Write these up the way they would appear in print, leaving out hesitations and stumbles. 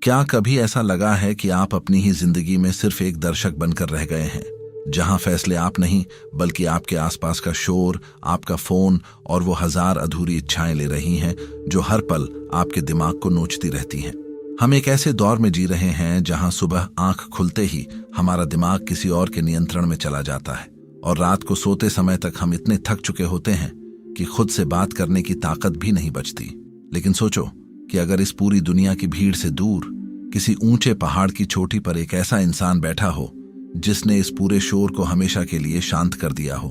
क्या कभी ऐसा लगा है कि आप अपनी ही जिंदगी में सिर्फ एक दर्शक बनकर रह गए हैं, जहां फैसले आप नहीं बल्कि आपके आसपास का शोर, आपका फोन और वो हजार अधूरी इच्छाएं ले रही हैं जो हर पल आपके दिमाग को नोचती रहती हैं। हम एक ऐसे दौर में जी रहे हैं जहां सुबह आंख खुलते ही हमारा दिमाग किसी और के नियंत्रण में चला जाता है और रात को सोते समय तक हम इतने थक चुके होते हैं कि खुद से बात करने की ताकत भी नहीं बचती। लेकिन सोचो कि अगर इस पूरी दुनिया की भीड़ से दूर किसी ऊंचे पहाड़ की चोटी पर एक ऐसा इंसान बैठा हो जिसने इस पूरे शोर को हमेशा के लिए शांत कर दिया हो,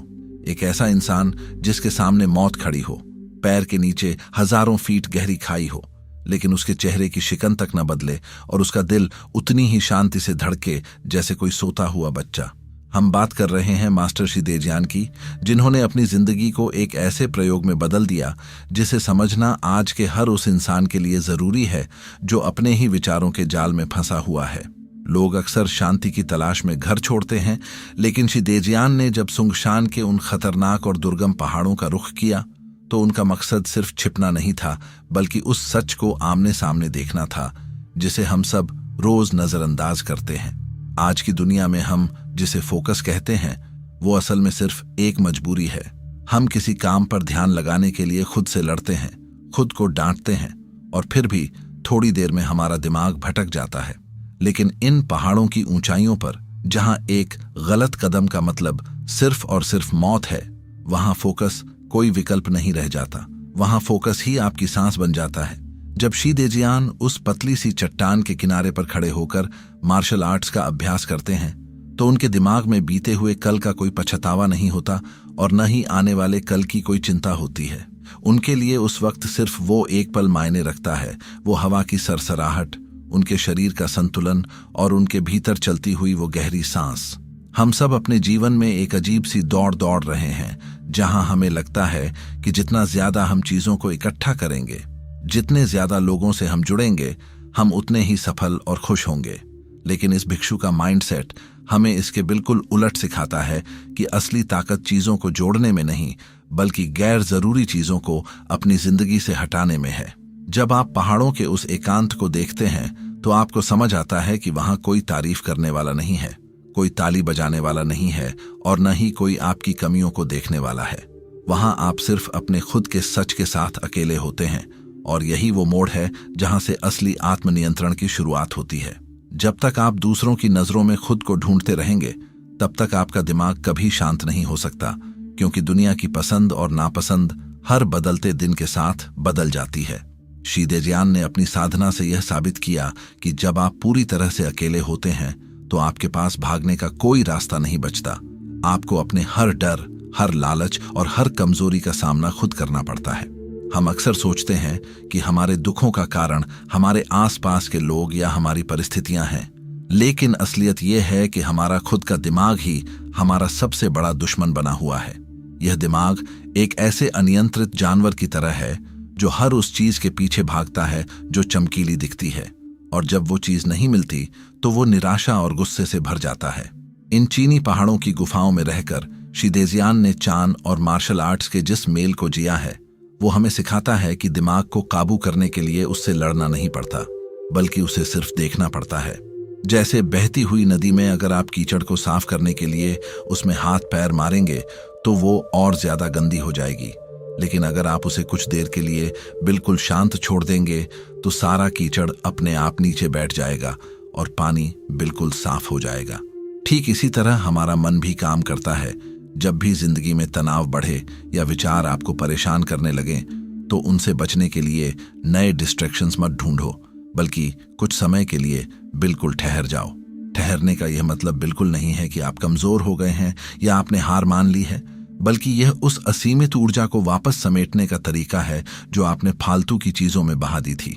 एक ऐसा इंसान जिसके सामने मौत खड़ी हो, पैर के नीचे हजारों फीट गहरी खाई हो, लेकिन उसके चेहरे की शिकन तक न बदले और उसका दिल उतनी ही शांति से धड़के जैसे कोई सोता हुआ बच्चा। हम बात कर रहे हैं मास्टर शी देजियान की, जिन्होंने अपनी जिंदगी को एक ऐसे प्रयोग में बदल दिया जिसे समझना आज के हर उस इंसान के लिए जरूरी है जो अपने ही विचारों के जाल में फंसा हुआ है। लोग अक्सर शांति की तलाश में घर छोड़ते हैं, लेकिन शी देजियान ने जब सुंगशान के उन खतरनाक और दुर्गम पहाड़ों का रुख किया तो उनका मकसद सिर्फ छिपना नहीं था, बल्कि उस सच को आमने सामने देखना था जिसे हम सब रोज नजरअंदाज करते हैं। आज की दुनिया में हम जिसे फोकस कहते हैं वो असल में सिर्फ एक मजबूरी है। हम किसी काम पर ध्यान लगाने के लिए खुद से लड़ते हैं, खुद को डांटते हैं और फिर भी थोड़ी देर में हमारा दिमाग भटक जाता है। लेकिन इन पहाड़ों की ऊंचाइयों पर जहां एक गलत कदम का मतलब सिर्फ और सिर्फ मौत है, वहां फोकस कोई विकल्प नहीं रह जाता। वहां फोकस ही आपकी सांस बन जाता है। जब शी देजियान उस पतली सी चट्टान के किनारे पर खड़े होकर मार्शल आर्ट्स का अभ्यास करते हैं तो उनके दिमाग में बीते हुए कल का कोई पछतावा नहीं होता और न ही आने वाले कल की कोई चिंता होती है। उनके लिए उस वक्त सिर्फ वो एक पल मायने रखता है, वो हवा की सरसराहट, उनके शरीर का संतुलन और उनके भीतर चलती हुई वो गहरी सांस। हम सब अपने जीवन में एक अजीब सी दौड़ दौड़ रहे हैं जहां हमें लगता है कि जितना ज्यादा हम चीजों को इकट्ठा करेंगे, जितने ज्यादा लोगों से हम जुड़ेंगे, हम उतने ही सफल और खुश होंगे। लेकिन इस भिक्षु का माइंडसेट हमें इसके बिल्कुल उलट सिखाता है कि असली ताकत चीजों को जोड़ने में नहीं बल्कि गैर जरूरी चीजों को अपनी जिंदगी से हटाने में है। जब आप पहाड़ों के उस एकांत को देखते हैं तो आपको समझ आता है कि वहां कोई तारीफ करने वाला नहीं है, कोई ताली बजाने वाला नहीं है और न ही कोई आपकी कमियों को देखने वाला है। वहां आप सिर्फ अपने खुद के सच के साथ अकेले होते हैं और यही वो मोड़ है जहां से असली आत्मनियंत्रण की शुरुआत होती है। जब तक आप दूसरों की नजरों में खुद को ढूंढते रहेंगे तब तक आपका दिमाग कभी शांत नहीं हो सकता, क्योंकि दुनिया की पसंद और नापसंद हर बदलते दिन के साथ बदल जाती है। शी देजियान ने अपनी साधना से यह साबित किया कि जब आप पूरी तरह से अकेले होते हैं तो आपके पास भागने का कोई रास्ता नहीं बचता। आपको अपने हर डर, हर लालच और हर कमजोरी का सामना खुद करना पड़ता है। हम अक्सर सोचते हैं कि हमारे दुखों का कारण हमारे आसपास के लोग या हमारी परिस्थितियां हैं, लेकिन असलियत यह है कि हमारा खुद का दिमाग ही हमारा सबसे बड़ा दुश्मन बना हुआ है। यह दिमाग एक ऐसे अनियंत्रित जानवर की तरह है जो हर उस चीज के पीछे भागता है जो चमकीली दिखती है, और जब वो चीज नहीं मिलती तो वो निराशा और गुस्से से भर जाता है। इन चीनी पहाड़ों की गुफाओं में रहकर शी देजियान ने चान और मार्शल आर्ट्स के जिस मेल को जिया है वो हमें सिखाता है कि दिमाग को काबू करने के लिए उससे लड़ना नहीं पड़ता, बल्कि उसे सिर्फ देखना पड़ता है। जैसे बहती हुई नदी में अगर आप कीचड़ को साफ करने के लिए उसमें हाथ पैर मारेंगे तो वो और ज्यादा गंदी हो जाएगी, लेकिन अगर आप उसे कुछ देर के लिए बिल्कुल शांत छोड़ देंगे तो सारा कीचड़ अपने आप नीचे बैठ जाएगा और पानी बिल्कुल साफ हो जाएगा। ठीक इसी तरह हमारा मन भी काम करता है। जब भी जिंदगी में तनाव बढ़े या विचार आपको परेशान करने लगे तो उनसे बचने के लिए नए डिस्ट्रैक्शंस मत ढूंढो, बल्कि कुछ समय के लिए बिल्कुल ठहर जाओ। ठहरने का यह मतलब बिल्कुल नहीं है कि आप कमजोर हो गए हैं या आपने हार मान ली है, बल्कि यह उस असीमित ऊर्जा को वापस समेटने का तरीका है जो आपने फालतू की चीजों में बहा दी थी।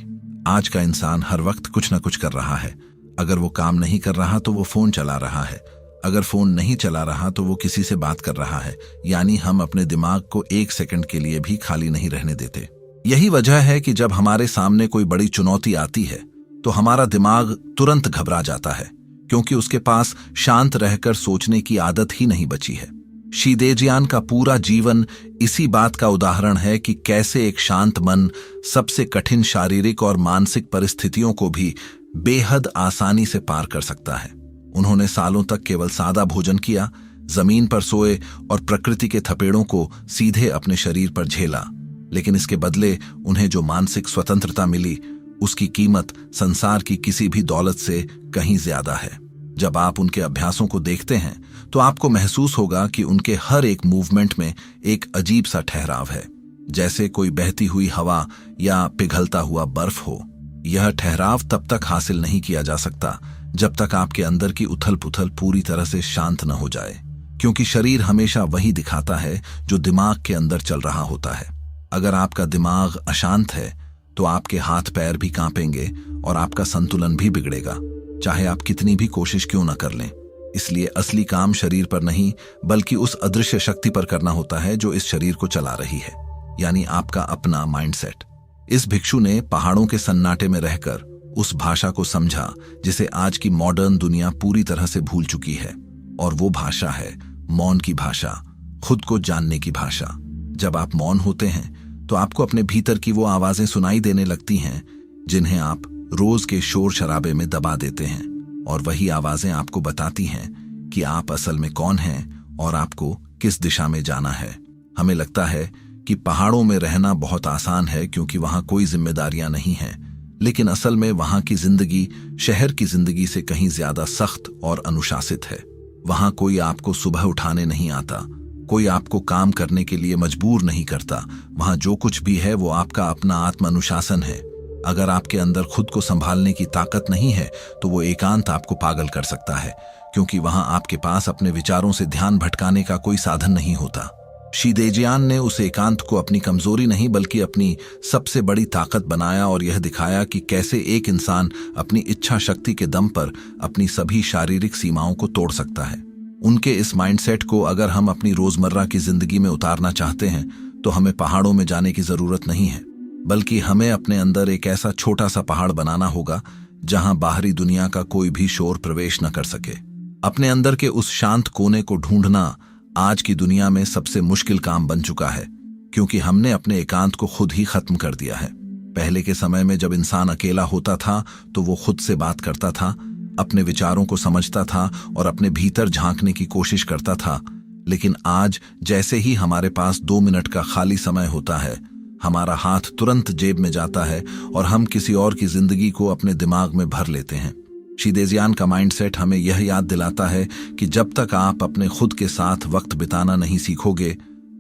आज का इंसान हर वक्त कुछ न कुछ कर रहा है। अगर वो काम नहीं कर रहा तो वो फोन चला रहा है, अगर फोन नहीं चला रहा तो वो किसी से बात कर रहा है। यानी हम अपने दिमाग को एक सेकंड के लिए भी खाली नहीं रहने देते। यही वजह है कि जब हमारे सामने कोई बड़ी चुनौती आती है तो हमारा दिमाग तुरंत घबरा जाता है, क्योंकि उसके पास शांत रहकर सोचने की आदत ही नहीं बची है। शी देजियान का पूरा जीवन इसी बात का उदाहरण है कि कैसे एक शांत मन सबसे कठिन शारीरिक और मानसिक परिस्थितियों को भी बेहद आसानी से पार कर सकता है। उन्होंने सालों तक केवल सादा भोजन किया, जमीन पर सोए और प्रकृति के थपेड़ों को सीधे अपने शरीर पर झेला, लेकिन इसके बदले उन्हें जो मानसिक स्वतंत्रता मिली उसकी कीमत संसार की किसी भी दौलत से कहीं ज्यादा है। जब आप उनके अभ्यासों को देखते हैं तो आपको महसूस होगा कि उनके हर एक मूवमेंट में एक अजीब सा ठहराव है, जैसे कोई बहती हुई हवा या पिघलता हुआ बर्फ हो। यह ठहराव तब तक हासिल नहीं किया जा सकता जब तक आपके अंदर की उथल पुथल पूरी तरह से शांत न हो जाए, क्योंकि शरीर हमेशा वही दिखाता है जो दिमाग के अंदर चल रहा होता है। अगर आपका दिमाग अशांत है तो आपके हाथ पैर भी कांपेंगे और आपका संतुलन भी बिगड़ेगा, चाहे आप कितनी भी कोशिश क्यों न कर लें। इसलिए असली काम शरीर पर नहीं बल्कि उस अदृश्य शक्ति पर करना होता है जो इस शरीर को चला रही है, यानी आपका अपना माइंडसेट। इस भिक्षु ने पहाड़ों के सन्नाटे में रहकर उस भाषा को समझा जिसे आज की मॉडर्न दुनिया पूरी तरह से भूल चुकी है, और वो भाषा है मौन की भाषा, खुद को जानने की भाषा। जब आप मौन होते हैं तो आपको अपने भीतर की वो आवाजें सुनाई देने लगती हैं जिन्हें आप रोज के शोर शराबे में दबा देते हैं, और वही आवाजें आपको बताती हैं कि आप असल में कौन हैं और आपको किस दिशा में जाना है। हमें लगता है कि पहाड़ों में रहना बहुत आसान है क्योंकि वहां कोई जिम्मेदारियां नहीं हैं, लेकिन असल में वहां की जिंदगी शहर की जिंदगी से कहीं ज्यादा सख्त और अनुशासित है। वहां कोई आपको सुबह उठाने नहीं आता, कोई आपको काम करने के लिए मजबूर नहीं करता। वहां जो कुछ भी है वो आपका अपना आत्म अनुशासन है। अगर आपके अंदर खुद को संभालने की ताकत नहीं है तो वो एकांत आपको पागल कर सकता है, क्योंकि वहां आपके पास अपने विचारों से ध्यान भटकाने का कोई साधन नहीं होता। शी देजियान ने उस एकांत को अपनी कमजोरी नहीं बल्कि अपनी सबसे बड़ी ताकत बनाया और यह दिखाया कि कैसे एक इंसान अपनी इच्छा शक्ति के दम पर अपनी सभी शारीरिक सीमाओं को तोड़ सकता है। उनके इस माइंडसेट को अगर हम अपनी रोजमर्रा की जिंदगी में उतारना चाहते हैं तो हमें पहाड़ों में जाने की जरूरत नहीं है, बल्कि हमें अपने अंदर एक ऐसा छोटा सा पहाड़ बनाना होगा जहां बाहरी दुनिया का कोई भी शोर प्रवेश न कर सके। अपने अंदर के उस शांत कोने को ढूंढना आज की दुनिया में सबसे मुश्किल काम बन चुका है, क्योंकि हमने अपने एकांत को खुद ही खत्म कर दिया है। पहले के समय में जब इंसान अकेला होता था तो वो खुद से बात करता था, अपने विचारों को समझता था और अपने भीतर झांकने की कोशिश करता था। लेकिन आज जैसे ही हमारे पास 2 मिनट का खाली समय होता है, हमारा हाथ तुरंत जेब में जाता है और हम किसी और की जिंदगी को अपने दिमाग में भर लेते हैं। शी देजियान का माइंडसेट हमें यह याद दिलाता है कि जब तक आप अपने खुद के साथ वक्त बिताना नहीं सीखोगे,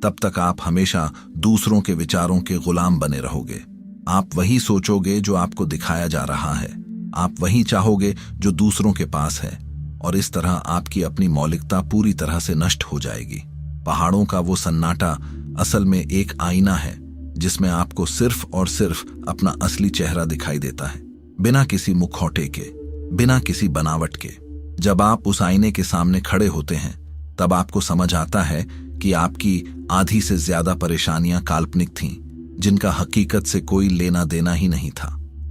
तब तक आप हमेशा दूसरों के विचारों के गुलाम बने रहोगे। आप वही सोचोगे जो आपको दिखाया जा रहा है, आप वही चाहोगे जो दूसरों के पास है, और इस तरह आपकी अपनी मौलिकता पूरी तरह से नष्ट हो जाएगी। पहाड़ों का वो सन्नाटा असल में एक आईना है जिसमें आपको सिर्फ और सिर्फ अपना असली चेहरा दिखाई देता है, बिना किसी मुखौटे के, बिना किसी बनावट के। जब आप उस आईने के सामने खड़े होते हैं तब आपको समझ आता है कि आपकी आधी से ज्यादा परेशानियां काल्पनिक थीं, जिनका हकीकत से कोई लेना देना ही नहीं था।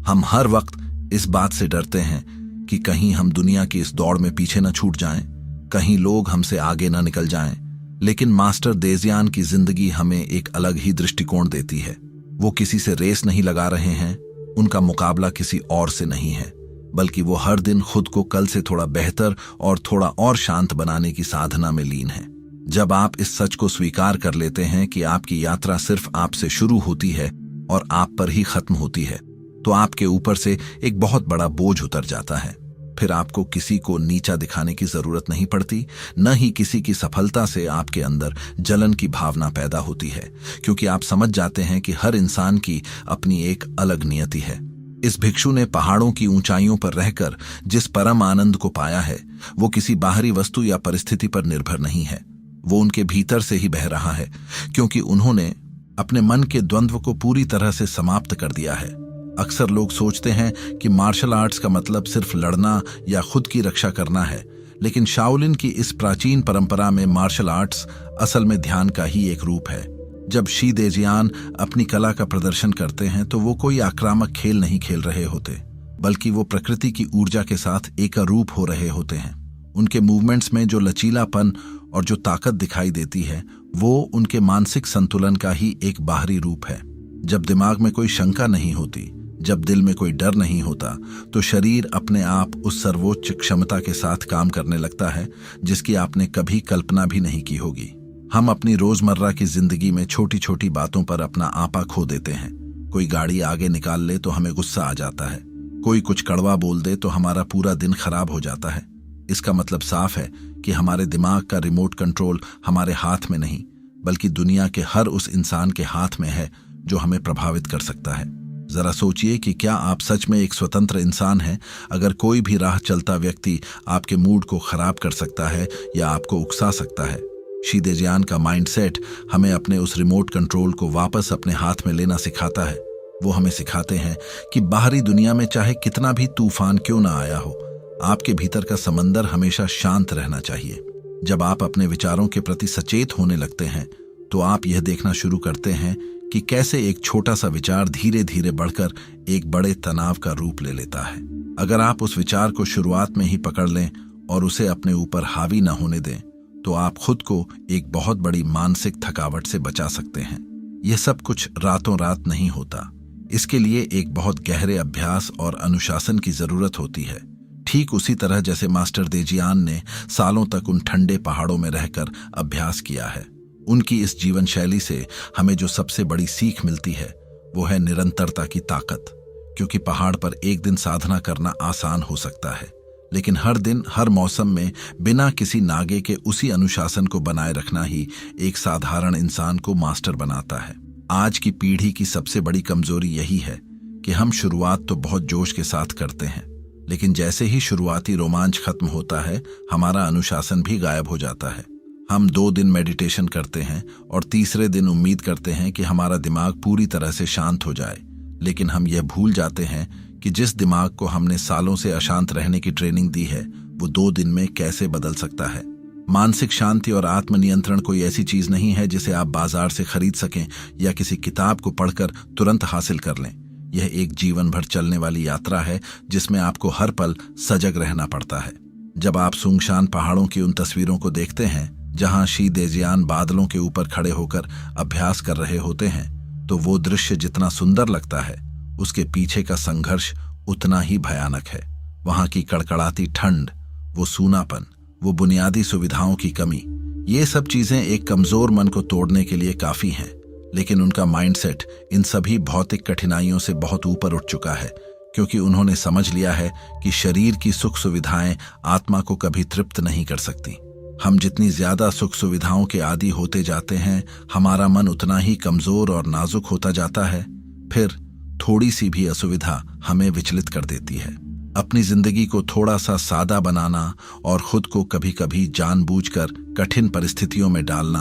हम हर वक्त इस बात से डरते हैं कि कहीं हम दुनिया की इस दौड़ में पीछे न छूट जाएं, कहीं लोग हमसे आगे न निकल जाएं। लेकिन मास्टर देजियान की जिंदगी हमें एक अलग ही दृष्टिकोण देती है। वो किसी से रेस नहीं लगा रहे हैं, उनका मुकाबला किसी और से नहीं है, बल्कि वो हर दिन खुद को कल से थोड़ा बेहतर और थोड़ा और शांत बनाने की साधना में लीन है। जब आप इस सच को स्वीकार कर लेते हैं कि आपकी यात्रा सिर्फ आपसे शुरू होती है और आप पर ही खत्म होती है, तो आपके ऊपर से एक बहुत बड़ा बोझ उतर जाता है। फिर आपको किसी को नीचा दिखाने की जरूरत नहीं पड़ती, न ही किसी की सफलता से आपके अंदर जलन की भावना पैदा होती है, क्योंकि आप समझ जाते हैं कि हर इंसान की अपनी एक अलग नियति है। इस भिक्षु ने पहाड़ों की ऊंचाइयों पर रहकर जिस परम आनंद को पाया है, वो किसी बाहरी वस्तु या परिस्थिति पर निर्भर नहीं है, वो उनके भीतर से ही बह रहा है, क्योंकि उन्होंने अपने मन के द्वंद्व को पूरी तरह से समाप्त कर दिया है। अक्सर लोग सोचते हैं कि मार्शल आर्ट्स का मतलब सिर्फ लड़ना या खुद की रक्षा करना है, लेकिन शाओलिन की इस प्राचीन परंपरा में मार्शल आर्ट्स असल में ध्यान का ही एक रूप है। जब शी देजियान अपनी कला का प्रदर्शन करते हैं तो वो कोई आक्रामक खेल नहीं खेल रहे होते, बल्कि वो प्रकृति की ऊर्जा के साथ एकरूप हो रहे होते हैं। उनके मूवमेंट्स में जो लचीलापन और जो ताकत दिखाई देती है, वो उनके मानसिक संतुलन का ही एक बाहरी रूप है। जब दिमाग में कोई शंका नहीं होती, जब दिल में कोई डर नहीं होता तो शरीर अपने आप उस सर्वोच्च क्षमता के साथ काम करने लगता है जिसकी आपने कभी कल्पना भी नहीं की होगी। हम अपनी रोजमर्रा की जिंदगी में छोटी छोटी बातों पर अपना आपा खो देते हैं। कोई गाड़ी आगे निकाल ले तो हमें गुस्सा आ जाता है, कोई कुछ कड़वा बोल दे तो हमारा पूरा दिन खराब हो जाता है। इसका मतलब साफ है कि हमारे दिमाग का रिमोट कंट्रोल हमारे हाथ में नहीं बल्कि दुनिया के हर उस इंसान के हाथ में है जो हमें प्रभावित कर सकता है। जरा सोचिए कि क्या आप सच में एक स्वतंत्र इंसान हैं अगर कोई भी राह चलता व्यक्ति आपके मूड को खराब कर सकता है या आपको उकसा सकता है। शी देजियान का माइंडसेट हमें अपने उस रिमोट कंट्रोल को वापस अपने हाथ में लेना सिखाता है। वो हमें सिखाते हैं कि बाहरी दुनिया में चाहे कितना भी तूफान क्यों ना आया हो, आपके भीतर का समंदर हमेशा शांत रहना चाहिए। जब आप अपने विचारों के प्रति सचेत होने लगते हैं तो आप यह देखना शुरू करते हैं कि कैसे एक छोटा सा विचार धीरे धीरे बढ़कर एक बड़े तनाव का रूप ले लेता है। अगर आप उस विचार को शुरुआत में ही पकड़ लें और उसे अपने ऊपर हावी न होने दें तो आप खुद को एक बहुत बड़ी मानसिक थकावट से बचा सकते हैं। यह सब कुछ रातों रात नहीं होता। इसके लिए एक बहुत गहरे अभ्यास और अनुशासन की जरूरत होती है। ठीक उसी तरह जैसे मास्टर देजियान ने सालों तक उन ठंडे पहाड़ों में रहकर अभ्यास किया है। उनकी इस जीवन शैली से हमें जो सबसे बड़ी सीख मिलती है वो है निरंतरता की ताकत। क्योंकि पहाड़ पर एक दिन साधना करना आसान हो सकता है, लेकिन हर दिन हर मौसम में बिना किसी नागे के उसी अनुशासन को बनाए रखना ही एक साधारण इंसान को मास्टर बनाता है। आज की पीढ़ी की सबसे बड़ी कमजोरी यही है कि हम शुरुआत तो बहुत जोश के साथ करते हैं, लेकिन जैसे ही शुरुआती रोमांच खत्म होता है हमारा अनुशासन भी गायब हो जाता है। हम 2 दिन मेडिटेशन करते हैं और तीसरे दिन उम्मीद करते हैं कि हमारा दिमाग पूरी तरह से शांत हो जाए, लेकिन हम यह भूल जाते हैं कि जिस दिमाग को हमने सालों से अशांत रहने की ट्रेनिंग दी है वो 2 दिन में कैसे बदल सकता है। मानसिक शांति और आत्मनियंत्रण कोई ऐसी चीज नहीं है जिसे आप बाजार से खरीद सकें या किसी किताब को पढ़कर तुरंत हासिल कर लें। यह एक जीवन भर चलने वाली यात्रा है जिसमें आपको हर पल सजग रहना पड़ता है। जब आप सुंगशान पहाड़ों की उन तस्वीरों को देखते हैं जहां शी देजियान बादलों के ऊपर खड़े होकर अभ्यास कर रहे होते हैं तो वो दृश्य जितना सुंदर लगता है उसके पीछे का संघर्ष उतना ही भयानक है। वहां की कड़कड़ाती ठंड, वो सूनापन, वो बुनियादी सुविधाओं की कमी, ये सब चीजें एक कमजोर मन को तोड़ने के लिए काफी हैं। लेकिन उनका माइंडसेट इन सभी भौतिक कठिनाइयों से बहुत ऊपर उठ चुका है, क्योंकि उन्होंने समझ लिया है कि शरीर की सुख सुविधाएं आत्मा को कभी तृप्त नहीं कर सकती। हम जितनी ज्यादा सुख सुविधाओं के आदी होते जाते हैं हमारा मन उतना ही कमजोर और नाजुक होता जाता है। फिर थोड़ी सी भी असुविधा हमें विचलित कर देती है। अपनी जिंदगी को थोड़ा सा सादा बनाना और खुद को कभी कभी जानबूझकर कठिन परिस्थितियों में डालना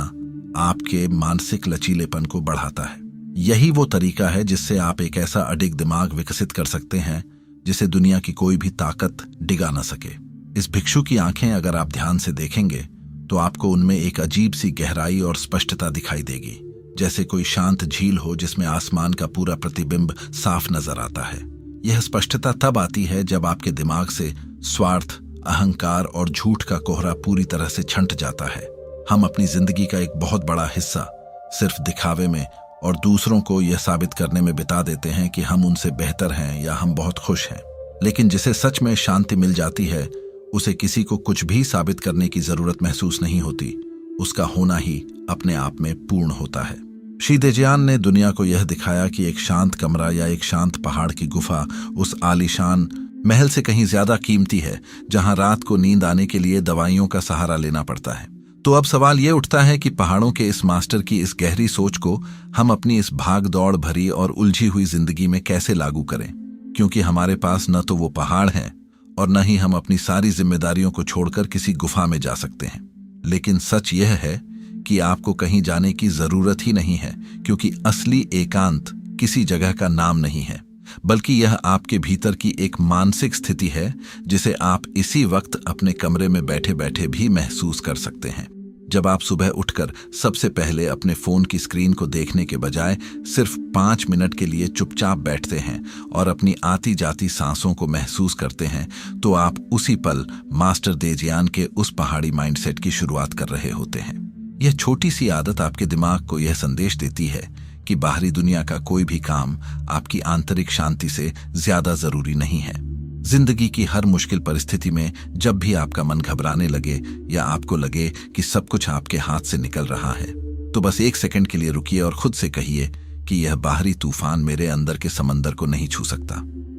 आपके मानसिक लचीलेपन को बढ़ाता है। यही वो तरीका है जिससे आप एक ऐसा अडिग दिमाग विकसित कर सकते हैं जिसे दुनिया की कोई भी ताकत डिगा न सके। इस भिक्षु की आंखें अगर आप ध्यान से देखेंगे तो आपको उनमें एक अजीब सी गहराई और स्पष्टता दिखाई देगी, जैसे कोई शांत झील हो जिसमें आसमान का पूरा प्रतिबिंब साफ नजर आता है। यह स्पष्टता तब आती है जब आपके दिमाग से स्वार्थ, अहंकार और झूठ का कोहरा पूरी तरह से छंट जाता है। हम अपनी जिंदगी का एक बहुत बड़ा हिस्सा सिर्फ दिखावे में और दूसरों को यह साबित करने में बिता देते हैं कि हम उनसे बेहतर हैं या हम बहुत खुश हैं। लेकिन जिसे सच में शांति मिल जाती है उसे किसी को कुछ भी साबित करने की जरूरत महसूस नहीं होती। उसका होना ही अपने आप में पूर्ण होता है। शी देजियान ने दुनिया को यह दिखाया कि एक शांत कमरा या एक शांत पहाड़ की गुफा उस आलीशान महल से कहीं ज्यादा कीमती है जहां रात को नींद आने के लिए दवाइयों का सहारा लेना पड़ता है। तो अब सवाल यह उठता है कि पहाड़ों के इस मास्टर की इस गहरी सोच को हम अपनी इस भाग दौड़ भरी और उलझी हुई जिंदगी में कैसे लागू करें, क्योंकि हमारे पास न तो वो पहाड़ हैं और न ही हम अपनी सारी जिम्मेदारियों को छोड़कर किसी गुफा में जा सकते हैं। लेकिन सच यह है कि आपको कहीं जाने की जरूरत ही नहीं है, क्योंकि असली एकांत किसी जगह का नाम नहीं है, बल्कि यह आपके भीतर की एक मानसिक स्थिति है जिसे आप इसी वक्त अपने कमरे में बैठे बैठे भी महसूस कर सकते हैं। जब आप सुबह उठकर सबसे पहले अपने फोन की स्क्रीन को देखने के बजाय सिर्फ 5 मिनट के लिए चुपचाप बैठते हैं और अपनी आती जाती सांसों को महसूस करते हैं, तो आप उसी पल मास्टर देजियान के उस पहाड़ी माइंडसेट की शुरुआत कर रहे होते हैं। यह छोटी सी आदत आपके दिमाग को यह संदेश देती है कि बाहरी दुनिया का कोई भी काम आपकी आंतरिक शांति से ज्यादा जरूरी नहीं है। जिंदगी की हर मुश्किल परिस्थिति में जब भी आपका मन घबराने लगे या आपको लगे कि सब कुछ आपके हाथ से निकल रहा है, तो बस 1 सेकंड के लिए रुकिए और खुद से कहिए कि यह बाहरी तूफान मेरे अंदर के समंदर को नहीं छू सकता।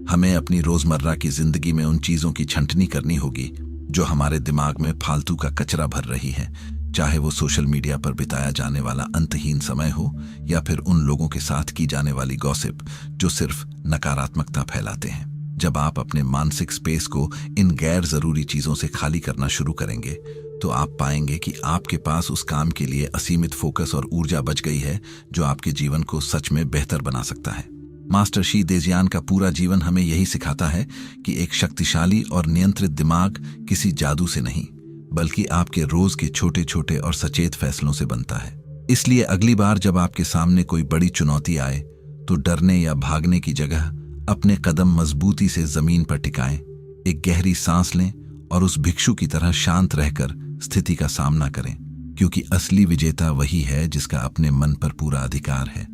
हमें अपनी रोजमर्रा की जिंदगी में उन चीजों की छंटनी करनी होगी जो हमारे दिमाग में फालतू का कचरा भर रही है, चाहे वो सोशल मीडिया पर बिताया जाने वाला अंतहीन समय हो या फिर उन लोगों के साथ की जाने वाली गॉसिप जो सिर्फ नकारात्मकता फैलाते हैं। जब आप अपने मानसिक स्पेस को इन गैर जरूरी चीजों से खाली करना शुरू करेंगे तो आप पाएंगे कि आपके पास उस काम के लिए असीमित फोकस और ऊर्जा बच गई है जो आपके जीवन को सच में बेहतर बना सकता है। मास्टर शी देजियान का पूरा जीवन हमें यही सिखाता है कि एक शक्तिशाली और नियंत्रित दिमाग किसी जादू से नहीं बल्कि आपके रोज के छोटे छोटे और सचेत फैसलों से बनता है। इसलिए अगली बार जब आपके सामने कोई बड़ी चुनौती आए तो डरने या भागने की जगह अपने कदम मजबूती से जमीन पर टिकाएं, एक गहरी सांस लें और उस भिक्षु की तरह शांत रहकर स्थिति का सामना करें, क्योंकि असली विजेता वही है जिसका अपने मन पर पूरा अधिकार है।